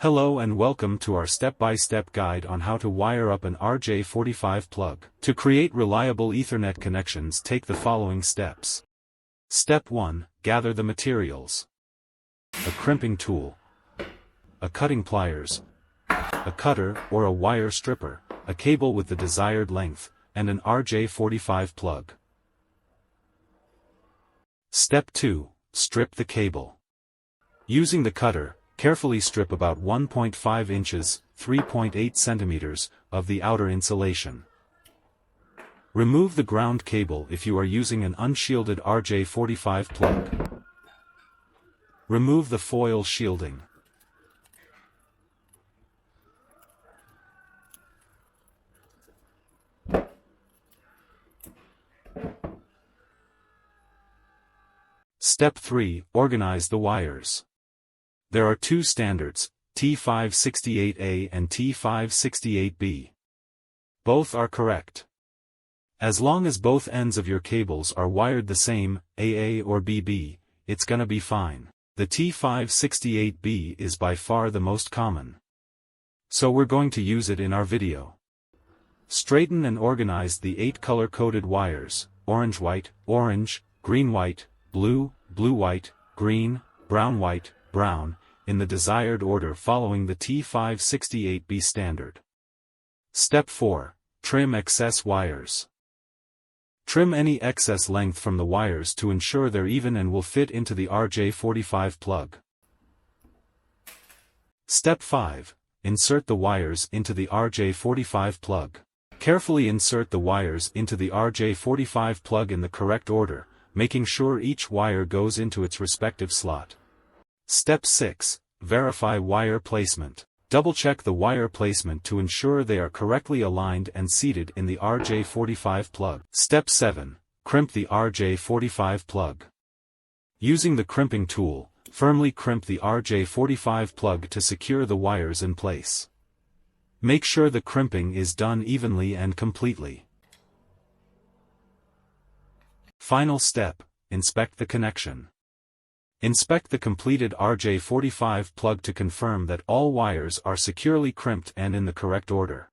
Hello and welcome to our step-by-step guide on how to wire up an rj45 plug. To create reliable Ethernet connections, take the following steps. Step 1. Gather the materials. A crimping tool, a cutting pliers, a cutter or a wire stripper, a cable with the desired length, and an rj45 plug. Step 2. Strip the cable. Using the cutter, carefully strip about 1.5 inches, 3.8 centimeters, of the outer insulation. Remove the ground cable if you are using an unshielded rj45 plug. Remove the foil shielding. Step 3. Organize the wires. There are two standards, T568A and T568B. Both are correct. As long as both ends of your cables are wired the same, AA or BB, it's gonna be fine. The T568B is by far the most common, so we're going to use it in our video. Straighten and organize the 8 color-coded wires, orange-white, orange, green-white, blue, blue-white, green, brown-white, brown, in the desired order following the T568B standard. Step 4. Trim excess wires. Trim any excess length from the wires to ensure they're even and will fit into the rj45 plug. Step 5. Insert the wires into the rj45 plug. Carefully insert the wires into the rj45 plug in the correct order, making sure each wire goes into its respective slot. Step 6. Verify wire placement. Double-check the wire placement to ensure they are correctly aligned and seated in the rj45 plug. Step 7. Crimp the rj45 plug. Using the crimping tool, firmly crimp the rj45 plug to secure the wires in place. Make sure the crimping is done evenly and completely. Final step. Inspect the connection. Inspect the completed rj45 plug to confirm that all wires are securely crimped and in the correct order.